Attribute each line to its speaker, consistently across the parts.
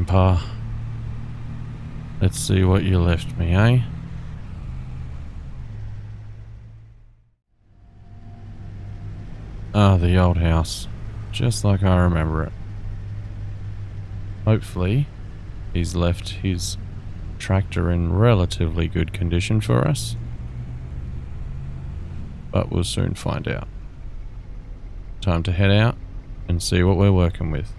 Speaker 1: Grandpa. Let's see what you left me, eh? Ah, the old house. Just like I remember it. Hopefully, he's left his tractor in relatively good condition for us. But we'll soon find out. Time to head out and see what we're working with.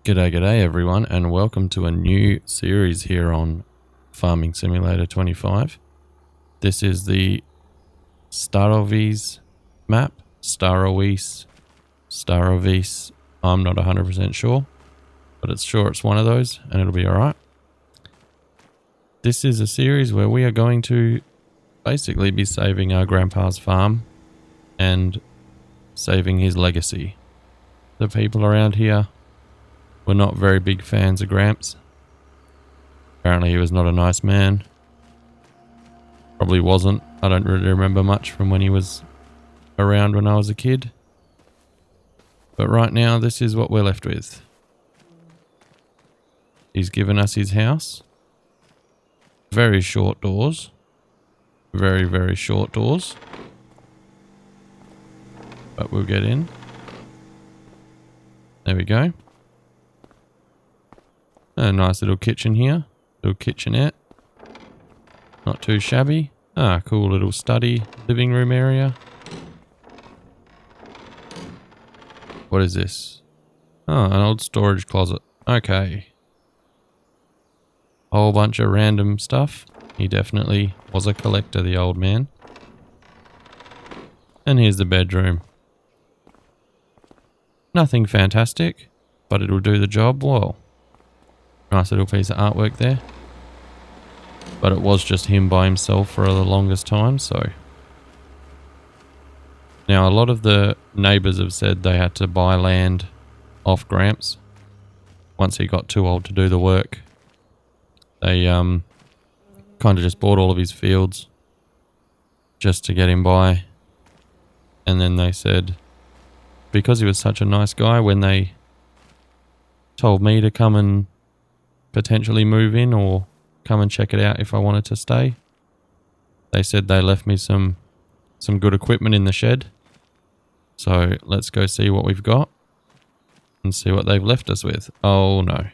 Speaker 1: G'day everyone, and welcome to a new series here on Farming Simulator 25. This is the Starowies map. Starowies. I'm not 100% sure, but it's one of those and it'll be alright. This is a series where we are going to basically be saving our grandpa's farm and saving his legacy. The people around here were not very big fans of Gramps. Apparently he was not a nice man. Probably wasn't. I don't really remember much from when he was around when I was a kid. But right now this is what we're left with. He's given us his house. Very short doors. Very, very short doors. But we'll get in. There we go. A nice little kitchen here. Little kitchenette. Not too shabby. Ah, cool little study, living room area. What is this? Oh, an old storage closet. Okay. Whole bunch of random stuff. He definitely was a collector, the old man. And here's the bedroom. Nothing fantastic, but it'll do the job well. Nice little piece of artwork there. But it was just him by himself for the longest time, so. Now, a lot of the neighbours have said they had to buy land off Gramps once he got too old to do the work. They kind of just bought all of his fields just to get him by. And then they said, because he was such a nice guy, when they told me to come and potentially move in or come and check it out if I wanted to stay, they said they left me some good equipment in the shed. So let's go see what we've got and see what they've left us with. Oh no.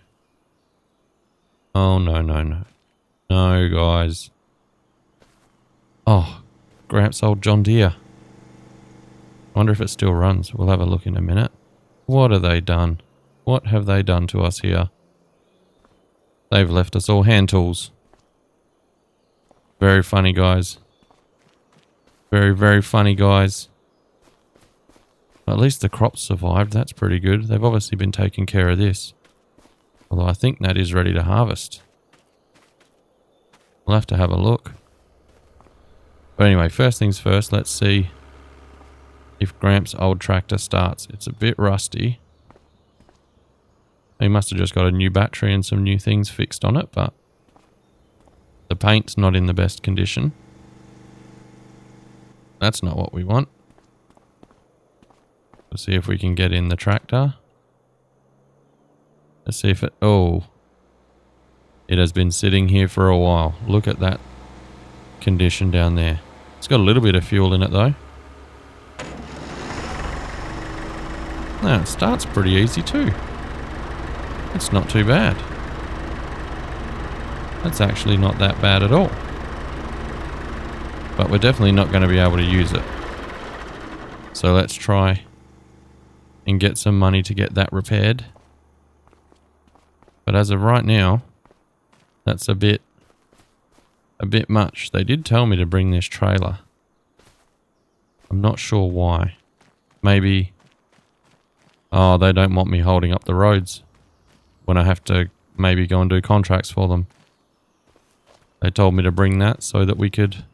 Speaker 1: Oh no. No, guys. Oh, Gramps' old John Deere. I wonder if it still runs. We'll have a look in a minute. What have they done? What have they done to us here? They've left us all hand tools. Very funny, guys. Very, very funny, guys. At least the crops survived. That's pretty good. They've obviously been taking care of this. Although I think that is ready to harvest. We'll have to have a look. But anyway, first things first, let's see if Gramps' old tractor starts. It's a bit rusty. He must have just got a new battery and some new things fixed on it, but the paint's not in the best condition. That's not what we want. We'll see if we can get in the tractor. Let's see if it... Oh. It has been sitting here for a while. Look at that condition down there. It's got a little bit of fuel in it though. Now, it starts pretty easy too. It's not too bad. That's actually not that bad at all. But we're definitely not going to be able to use it. So let's try and get some money to get that repaired. But as of right now, that's a bit much. They did tell me to bring this trailer. I'm not sure why. Maybe, oh, they don't want me holding up the roads when I have to maybe go and do contracts for them. They told me to bring that so that we could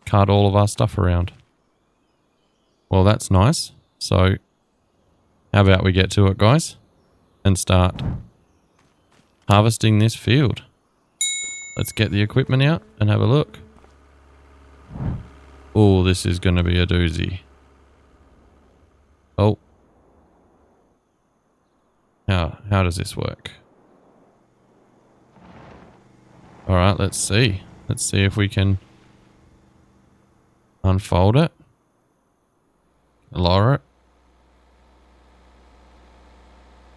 Speaker 1: cart all of our stuff around. Well, that's nice. So, how about we get to it, guys, and start harvesting this field. Let's get the equipment out and have a look. Oh, this is going to be a doozy. Oh, How does this work? Alright, let's see. Let's see if we can unfold it. Lower it.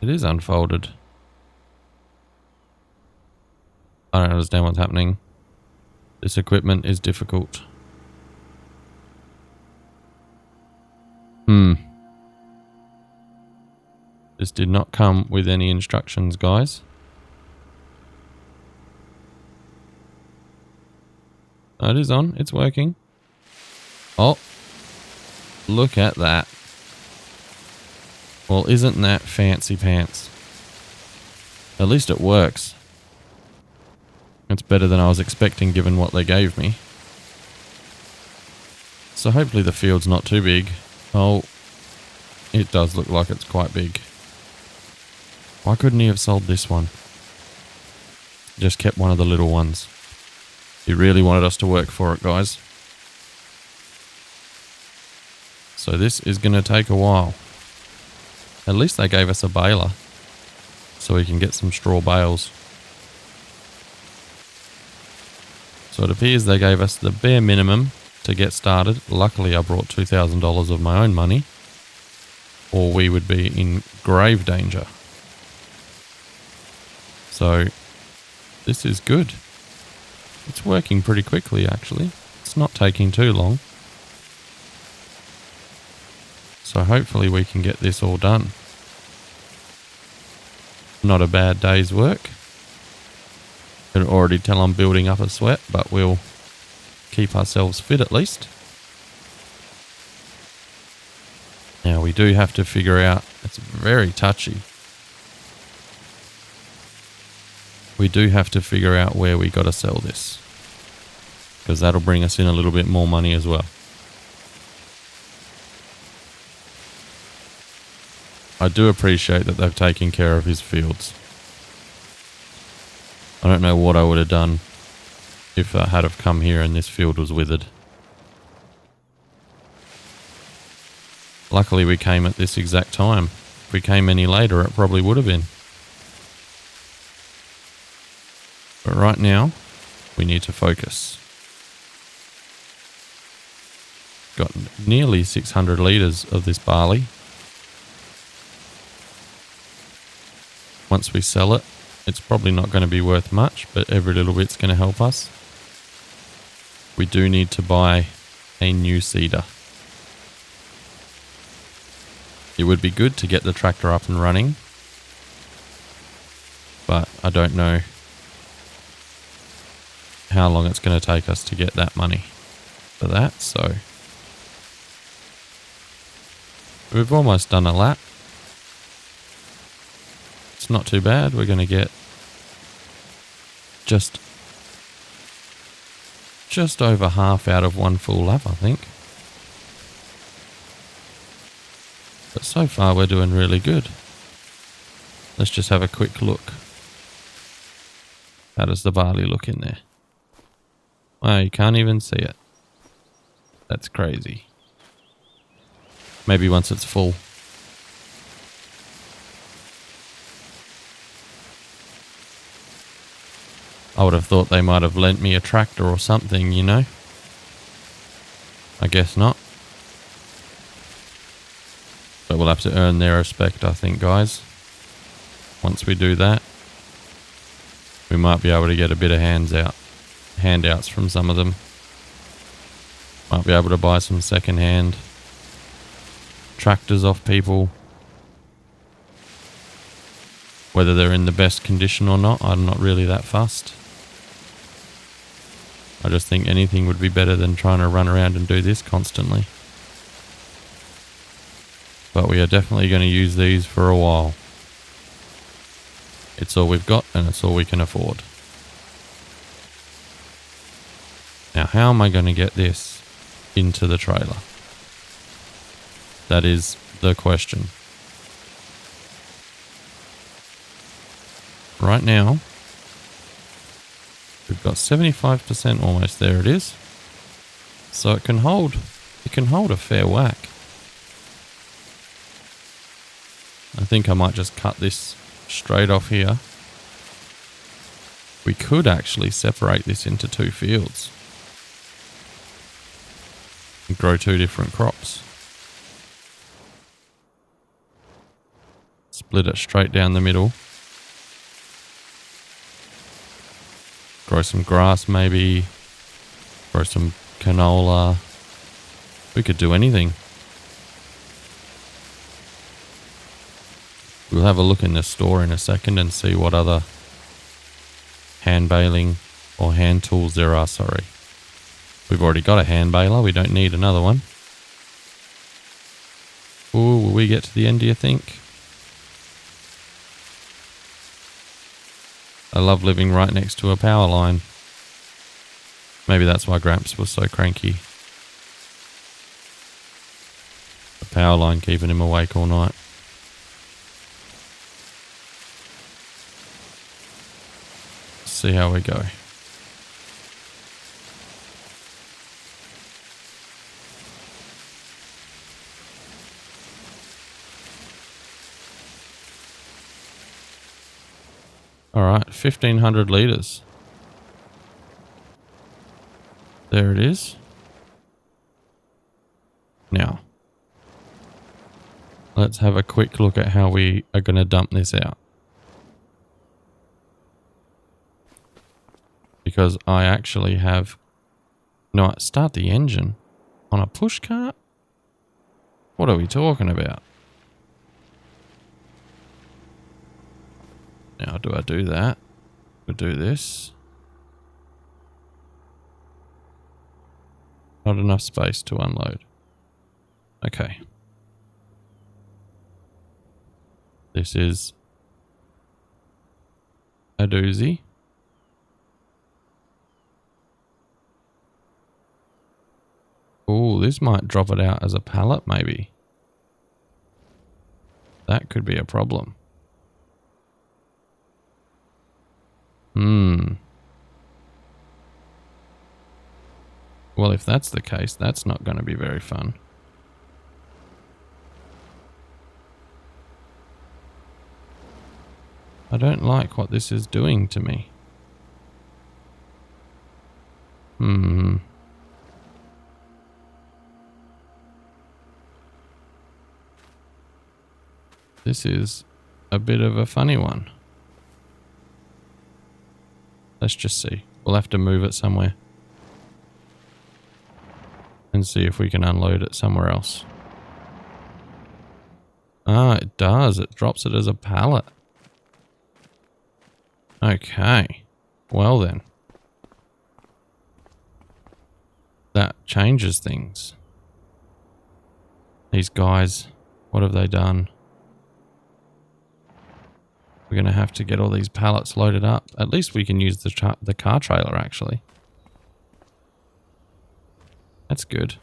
Speaker 1: It is unfolded. I don't understand what's happening. This equipment is difficult. This did not come with any instructions, guys. Oh, it is on. It's working. Oh. Look at that. Well, isn't that fancy pants? At least it works. It's better than I was expecting given what they gave me. So hopefully the field's not too big. Oh, it does look like it's quite big. Why couldn't he have sold this one? Just kept one of the little ones. He really wanted us to work for it, guys. So this is going to take a while. At least they gave us a baler, so we can get some straw bales. So it appears they gave us the bare minimum to get started. Luckily I brought $2,000 of my own money, or we would be in grave danger. So this is good. It's working pretty quickly actually. It's not taking too long. So hopefully we can get this all done. Not a bad day's work. Can already tell I'm building up a sweat, but we'll keep ourselves fit at least. Now we do have to figure out, it's very touchy. We do have to figure out where we got to sell this, because that'll bring us in a little bit more money as well. I do appreciate that they've taken care of his fields. I don't know what I would have done if I had have come here and this field was withered. Luckily we came at this exact time. If we came any later it probably would have been. But right now we need to focus. Got nearly 600 litres of this barley. Once we sell it, it's probably not going to be worth much, but every little bit's going to help us. We do need to buy a new seeder. It would be good to get the tractor up and running, but I don't know how long it's going to take us to get that money for that, so we've almost done a lap. It's not too bad. We're going to get just over half out of one full lap, I think. But so far we're doing really good. Let's just have a quick look. How does the barley look in there? Wow, you can't even see it. That's crazy. Maybe once it's full. I would have thought they might have lent me a tractor or something, you know. I guess not. But we'll have to earn their respect, I think, guys. Once we do that, we might be able to get a bit of handouts from some of them. Might be able to buy some second-hand tractors off people. Whether they're in the best condition or not, I'm not really that fussed. I just think anything would be better than trying to run around and do this constantly. But we are definitely going to use these for a while. It's all we've got and it's all we can afford. Now, how am I going to get this into the trailer? That is the question. Right now, we've got 75% almost, there it is. So it can hold a fair whack. I think I might just cut this straight off here, we could actually separate this into 2 fields and grow 2 different crops. Split it straight down the middle. Grow some grass maybe. Grow some canola. We could do anything. We'll have a look in the store in a second and see what other hand baling or hand tools there are, sorry. We've already got a hand baler, we don't need another one. Ooh, will we get to the end, do you think? I love living right next to a power line. Maybe that's why Gramps was so cranky. The power line keeping him awake all night. See how we go. Alright, 1500 litres. There it is. Now, let's have a quick look at how we are going to dump this out. Because I actually have... No, start the engine on a push cart? What are we talking about? Now, do I do that? We'll do this. Not enough space to unload. Okay. This is a doozy. Oh, this might drop it out as a pallet, maybe. That could be a problem. Well, if that's the case, that's not going to be very fun. I don't like what this is doing to me. This is a bit of a funny one. Let's just see. We'll have to move it somewhere. And see if we can unload it somewhere else. Ah, it does. It drops it as a pallet. Okay. Well then. That changes things. These guys, what have they done? We're going to have to get all these pallets loaded up. At least we can use the car trailer, actually. That's good.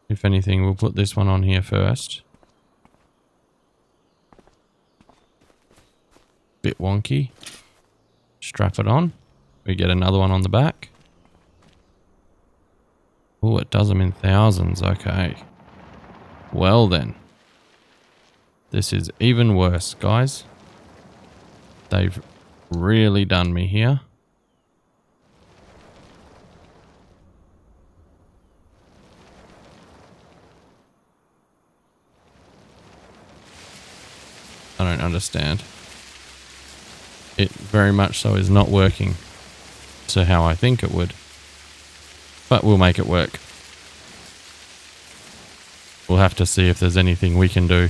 Speaker 1: If anything, we'll put this one on here first. Bit wonky. Strap it on. We get another one on the back. Oh, it does them in thousands. Okay. Well then. This is even worse, guys. They've really done me here. I don't understand. It very much so is not working to how I think it would. But we'll make it work. We'll have to see if there's anything we can do.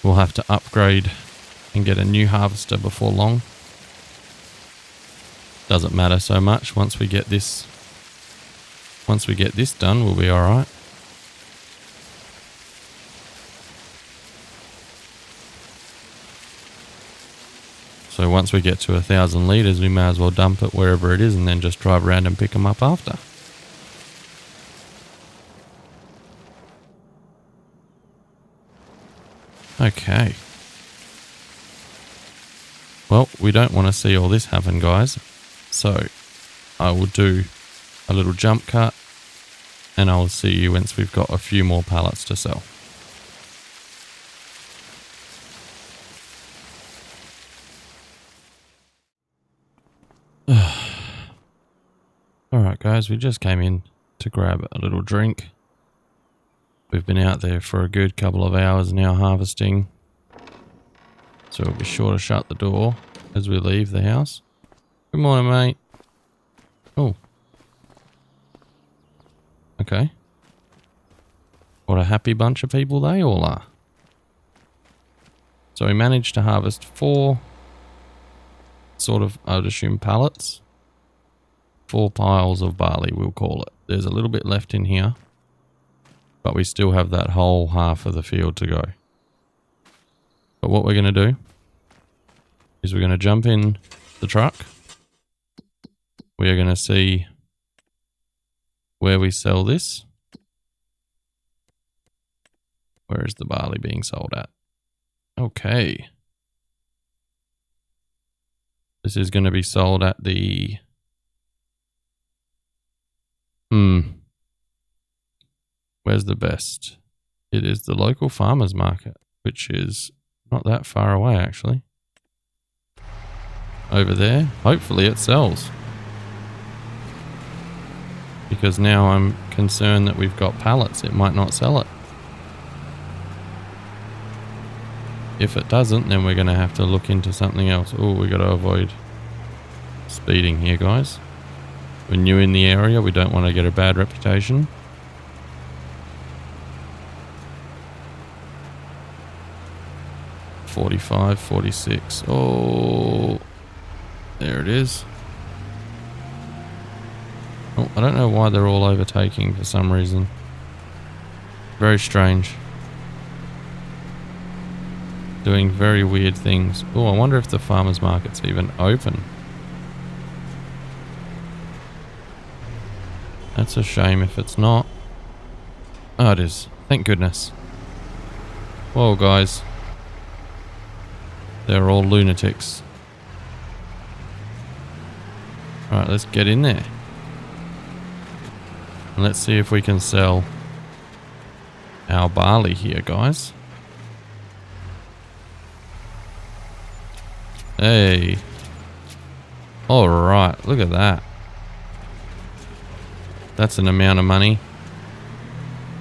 Speaker 1: We'll have to upgrade and get a new harvester before long. Doesn't matter so much once we get this. Once we get this done, we'll be alright. So once we get to 1,000 litres, we may as well dump it wherever it is and then just drive around and pick them up after. Okay. Well, we don't want to see all this happen, guys. So I will do a little jump cut and I'll see you once we've got a few more pallets to sell. Alright guys, we just came in to grab a little drink. We've been out there for a good couple of hours now harvesting. So we'll be sure to shut the door as we leave the house. Good morning, mate. Oh. Okay. What a happy bunch of people they all are. So we managed to harvest 4 sort of, I would assume, pallets. 4 piles of barley, we'll call it. There's a little bit left in here, but we still have that whole half of the field to go. But what we're going to do is we're going to jump in the truck. We are going to see where we sell this. Where is the barley being sold at? Okay. This is going to be sold at the... Where's the best? It is the local farmers market, which is not that far away actually. Over there. Hopefully it sells. Because now I'm concerned that we've got pallets. It might not sell it. If it doesn't, then we're going to have to look into something else. Oh, we got to avoid speeding here, guys. We're new in the area. We don't want to get a bad reputation. $45, $46. Oh, there it is. Oh, I don't know why they're all overtaking for some reason. Very strange. Doing very weird things. Oh, I wonder if the farmers market's even open. That's a shame if it's not. Oh, it is. Thank goodness. Whoa, guys. They're all lunatics. Alright, let's get in there. And let's see if we can sell our barley here, guys. Hey. Alright, look at that. That's an amount of money.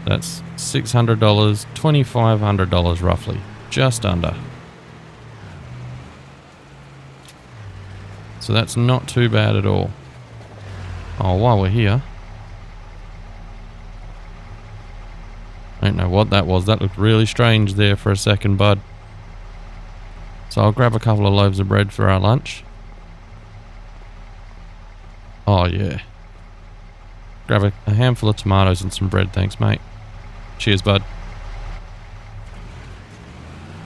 Speaker 1: That's $600, $2,500 roughly. Just under. So that's not too bad at all. Oh, while we're here. I don't know what that was. That looked really strange there for a second, bud. So I'll grab a couple of loaves of bread for our lunch. Oh, yeah. Grab a handful of tomatoes and some bread, thanks, mate. Cheers, bud.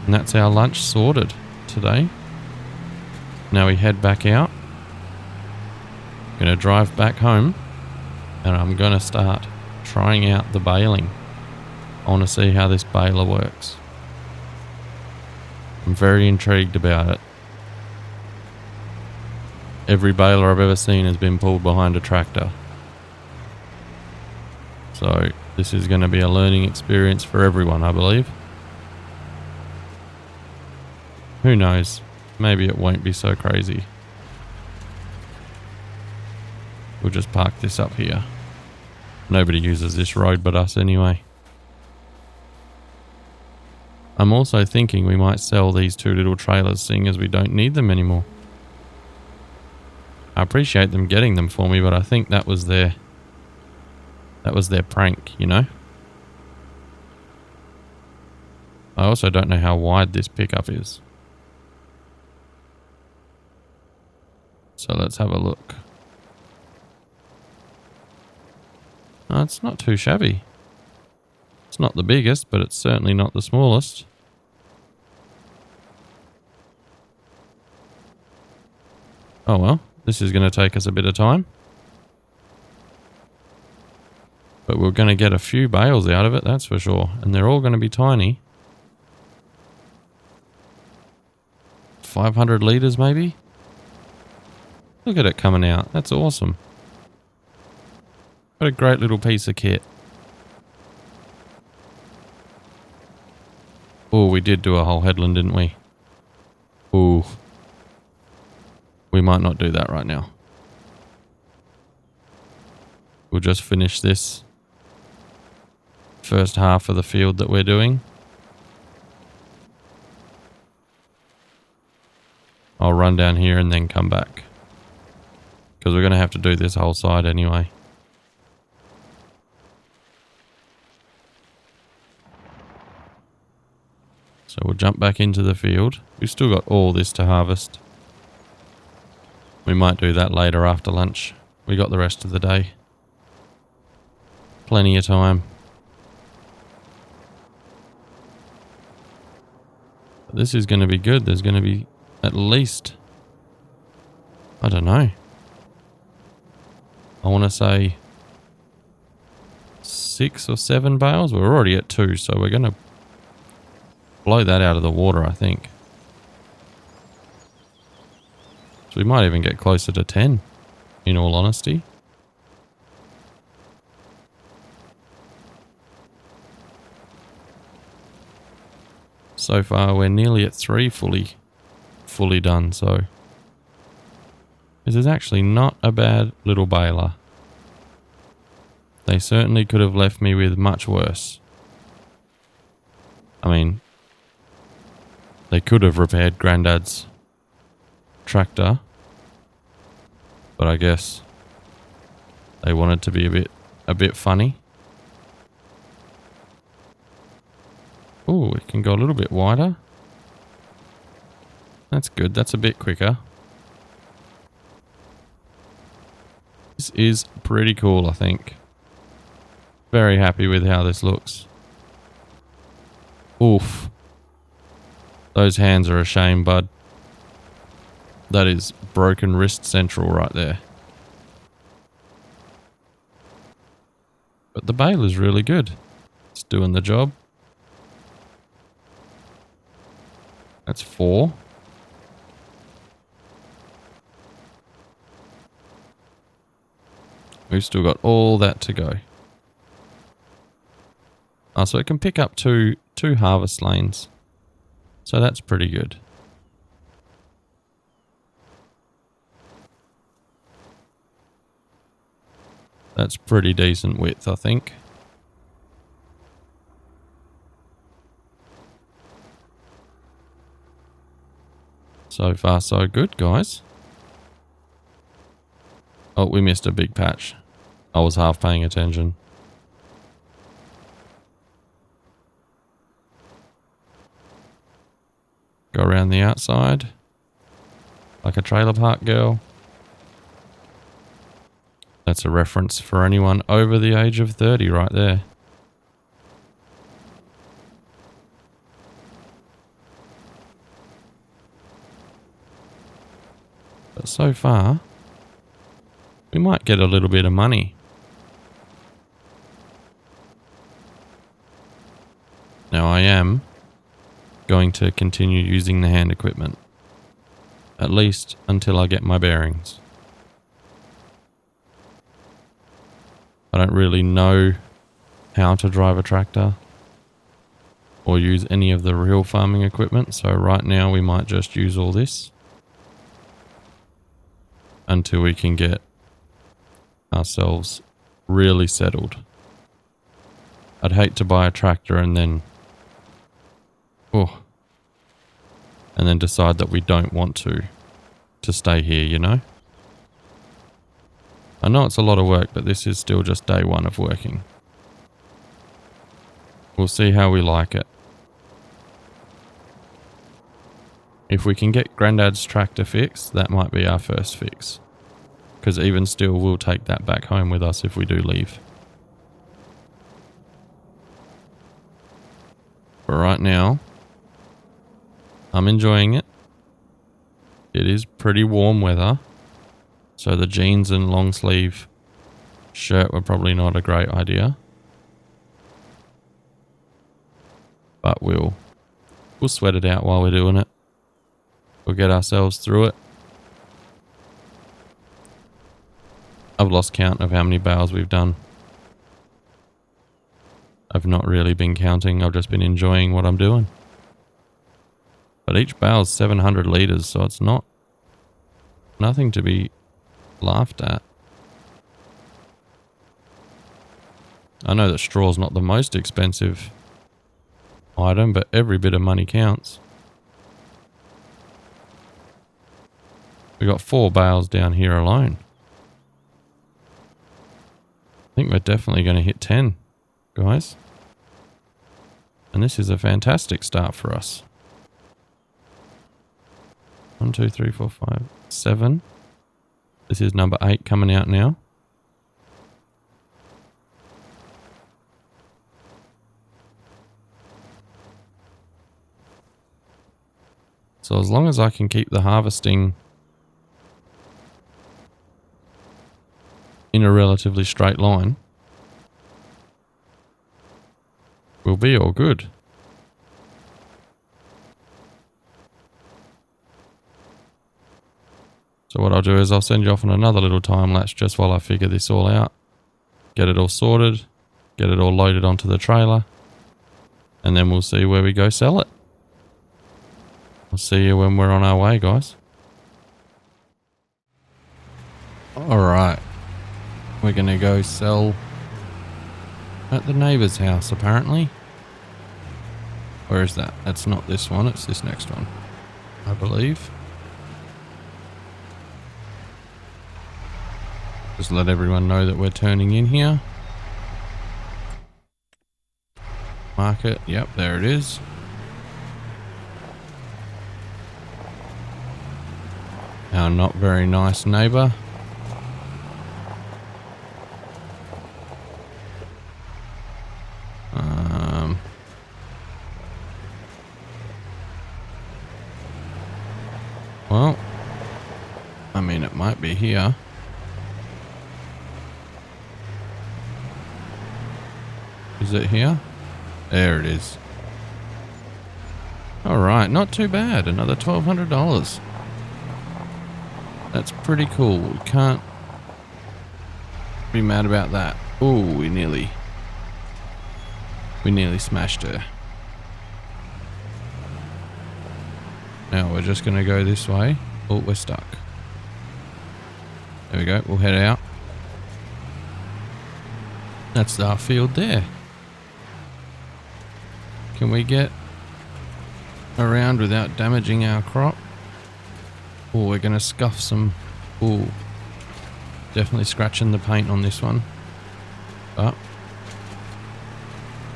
Speaker 1: And that's our lunch sorted today. Now we head back out. Gonna drive back home. And I'm gonna start trying out the baling. I want to see how this baler works. I'm very intrigued about it. Every baler I've ever seen has been pulled behind a tractor. So this is going to be a learning experience for everyone, I believe. Who knows? Maybe it won't be so crazy. We'll just park this up here. Nobody uses this road but us anyway. I'm also thinking we might sell these 2 little trailers, seeing as we don't need them anymore. I appreciate them getting them for me, but I think that was their prank, you know? I also don't know how wide this pickup is. So let's have a look. Oh, it's not too shabby. It's not the biggest, but it's certainly not the smallest. Oh well, this is going to take us a bit of time. But we're going to get a few bales out of it, that's for sure. And they're all going to be tiny. 500 litres maybe? Look at it coming out. That's awesome. What a great little piece of kit. Oh, we did do a whole headland, didn't we? Ooh. We might not do that right now. we'll just finish this first half of the field that we're doing. I'll run down here and then come back, because we're going to have to do this whole side anyway. So we'll jump back into the field. We've still got all this to harvest. We might do that later after lunch. We got the rest of the day. Plenty of time. But this is going to be good. There's going to be at least, I don't know, I want to say 6 or 7 bales. We're already at 2, so we're going to blow that out of the water, I think. So we might even get closer to 10, in all honesty. So far, we're nearly at 3 fully done, so this is actually not a bad little baler. They certainly could have left me with much worse. I mean, they could have repaired Grandad's tractor, but I guess they wanted to be a bit funny. Oh, it can go a little bit wider. That's good. That's a bit quicker. This is pretty cool, I think. Very happy with how this looks. Oof. Those hands are a shame, bud. That is broken wrist central right there. But the bale is really good. It's doing the job. That's 4. We've still got all that to go. Oh, so it can pick up two harvest lanes. So that's pretty good. That's pretty decent width, I think. So far, so good, guys. Oh, we missed a big patch. I was half paying attention. Go around the outside. Like a trailer park girl. That's a reference for anyone over the age of 30 right there. But so far, we might get a little bit of money. Now I am going to continue using the hand equipment. At least until I get my bearings. I don't really know how to drive a tractor or use any of the real farming equipment, so right now we might just use all this until we can get ourselves really settled. I'd hate to buy a tractor and then decide that we don't want to stay here, you know? I know it's a lot of work, but this is still just day 1 of working. We'll see how we like it. If we can get Grandad's tractor fixed, that might be our first fix. Because even still, we'll take that back home with us if we do leave. But right now, I'm enjoying it. It is pretty warm weather. So the jeans and long sleeve shirt were probably not a great idea. But we'll sweat it out while we're doing it. We'll get ourselves through it. I've lost count of how many bales we've done. I've not really been counting. I've just been enjoying what I'm doing. But each bale is 700 litres, so it's nothing to be laughed at. I know that straw's not the most expensive item, but every bit of money counts. We got 4 bales down here alone. I think we're definitely going to hit 10, guys. And this is a fantastic start for us. 1, 2, 3, 4, 5, 7. This is number 8 coming out now. So as long as I can keep the harvesting in a relatively straight line, we'll be all good. So what I'll do is I'll send you off on another little time lapse just while I figure this all out. Get it all sorted, get it all loaded onto the trailer, and then we'll see where we go sell it. I'll see you when we're on our way, guys. Alright. We're going to go sell at the neighbour's house, apparently. Where is that? That's not this one, it's this next one, I believe. Just let everyone know that we're turning in here. Market, yep, there it is. Our not very nice neighbour. Well, I mean, it might be here. Is it here? There it is. Alright, not too bad. Another $1,200. That's pretty cool. We can't be mad about that. Ooh, we nearly smashed her. Now we're just going to go this way. Oh, we're stuck. There we go. We'll head out. That's our field there. Can we get around without damaging our crop? Oh, we're going to scuff some. Oh, definitely scratching the paint on this one. But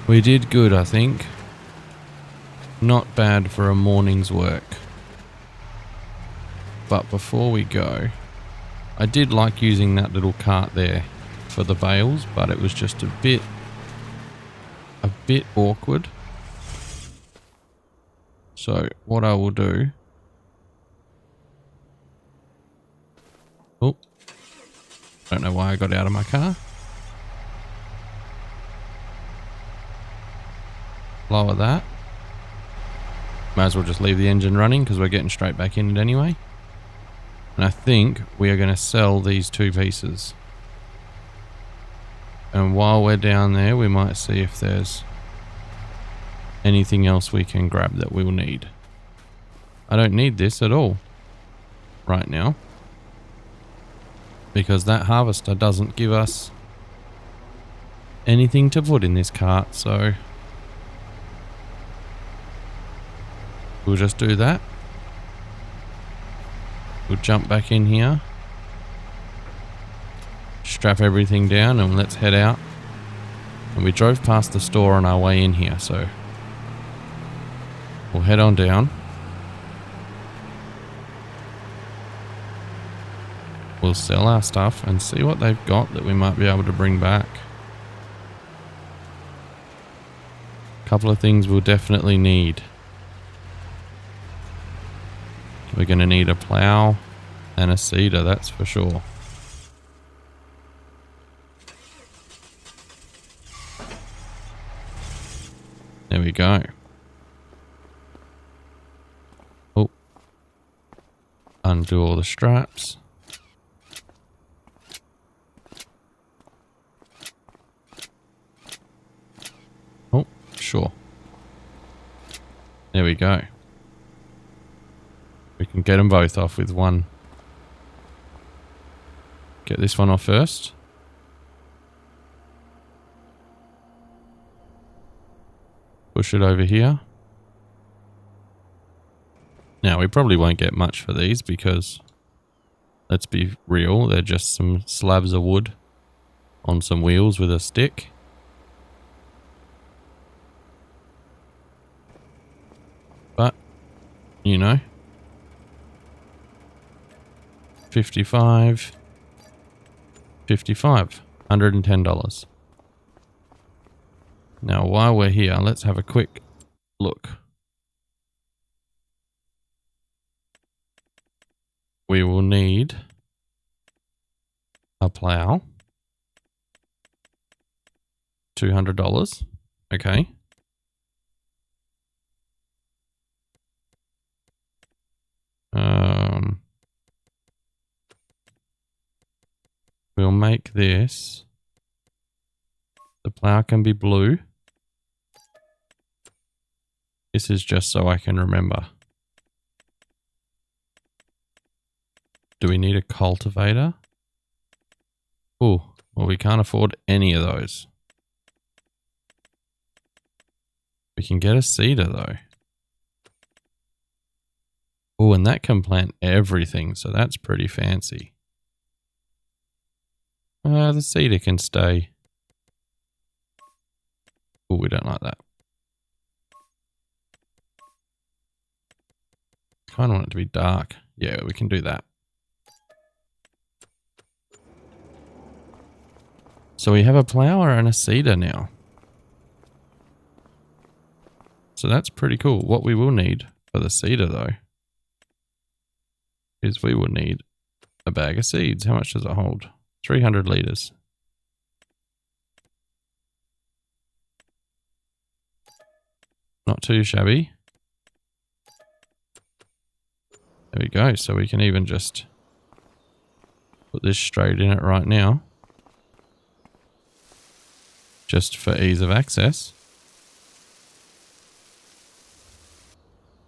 Speaker 1: we did good, I think. Not bad for a morning's work. But before we go, I did like using that little cart there for the bales, but it was just a bit awkward. So what I will do. Oh, don't know why I got out of my car. Lower that. Might as well just leave the engine running because we're getting straight back in it anyway. And I think we are going to sell these 2 pieces. And while we're down there, we might see if there's anything else we can grab that we will need. I don't need this at all right now, because that harvester doesn't give us anything to put in this cart, so we'll just do that. We'll jump back in here, strap everything down, and let's head out. And we drove past the store on our way in here, so we'll head on down. We'll sell our stuff and see what they've got that we might be able to bring back. A couple of things we'll definitely need. We're going to need a plow and a seeder, that's for sure. There we go. Oh. Undo all the straps. Oh, sure. There we go. We can get them both off with one. Get this one off first. push it over here. Now, we probably won't get much for these because, let's be real, they're just some slabs of wood on some wheels with a stick. But, you know, 55, $110. Now, while we're here, let's have a quick look. We will need a plow. $200. Okay. We'll make this. The plow can be blue. This is just so I can remember. Do we need a cultivator? Oh, well, we can't afford any of those. We can get a seeder though. Oh, and that can plant everything, so that's pretty fancy. The seeder can stay. Oh, we don't like that. Kind of want it to be dark. Yeah, we can do that. So we have a plower and a seeder now. So that's pretty cool. What we will need for the seeder though is we will need a bag of seeds. How much does it hold? 300 litres. Not too shabby. There we go. So we can even just put this straight in it right now. Just for ease of access.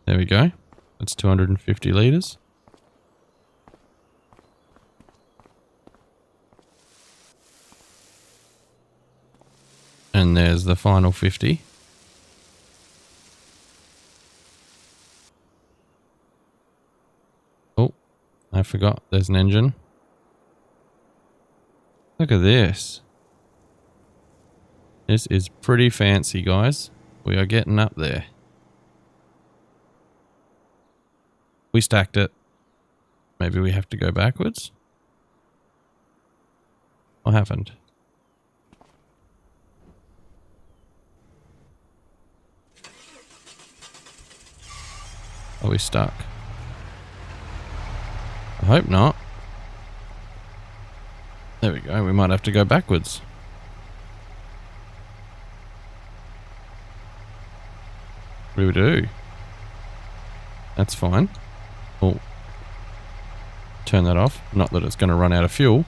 Speaker 1: There we go. That's 250 litres. And there's the final 50. Oh, I forgot. There's an engine. Look at this. This is pretty fancy, guys. We are getting up there. We stacked it. Maybe we have to go backwards? What happened? Are we stuck? I hope not. There we go. We might have to go backwards. We do. That's fine. Oh. Turn that off. Not that it's going to run out of fuel.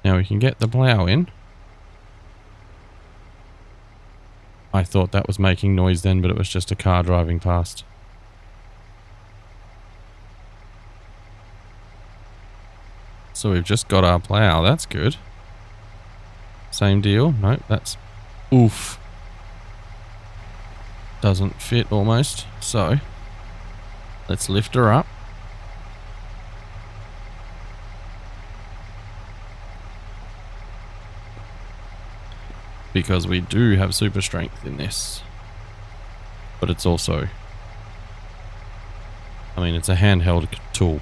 Speaker 1: Now we can get the plow in. I thought that was making noise then, but it was just a car driving past. So we've just got our plow. That's good. Same deal. Nope, that's... Oof. Doesn't fit almost. So, let's lift her up. Because we do have super strength in this. But it's also... I mean, it's a handheld tool.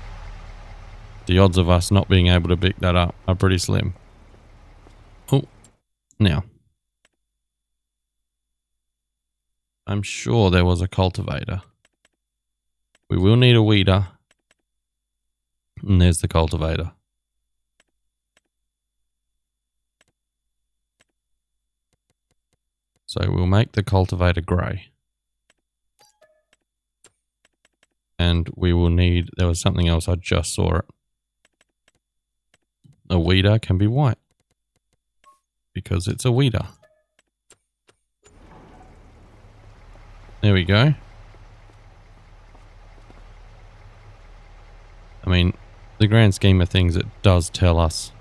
Speaker 1: The odds of us not being able to pick that up are pretty slim. Oh, now. I'm sure there was a cultivator. We will need a weeder. And there's the cultivator. So we'll make the cultivator grey. And we will need, there was something else, I just saw it. A weeder can be white. Because it's a weeder. There we go. I mean, the grand scheme of things, it does tell us.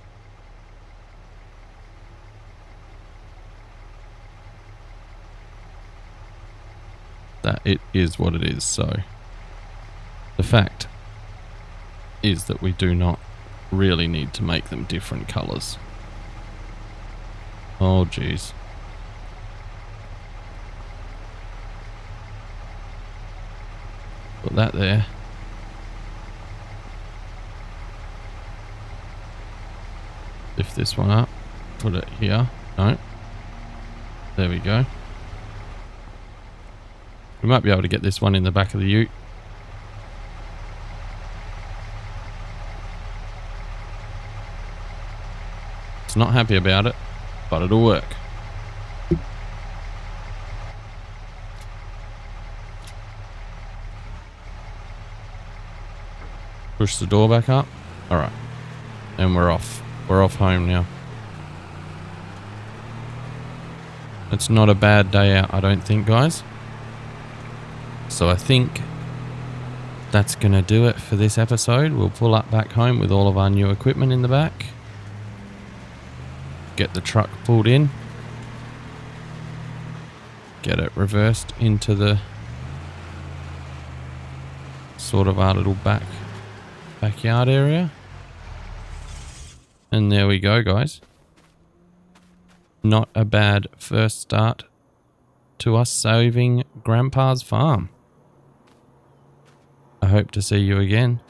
Speaker 1: that it is what it is. So the fact is that we do not really need to make them different colours. Oh geez. Put that there. Lift this one up. Put it here. No. There we go. We might be able to get this one in the back of the ute. It's not happy about it, but it'll work. Push the door back up. Alright. And we're off. We're off home now. It's not a bad day out, I don't think, guys. So I think that's going to do it for this episode. We'll pull up back home with all of our new equipment in the back. Get the truck pulled in. Get it reversed into the sort of our little backyard area. And there we go, guys. Not a bad first start to us saving Grandpa's farm. I hope to see you again.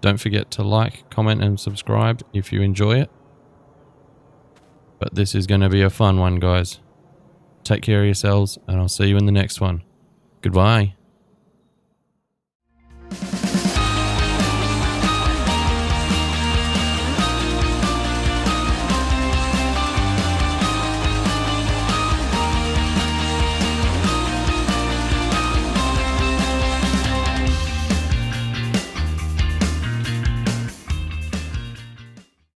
Speaker 1: Don't forget to like, comment and subscribe if you enjoy it. But this is going to be a fun one, guys. Take care of yourselves and I'll see you in the next one. Goodbye.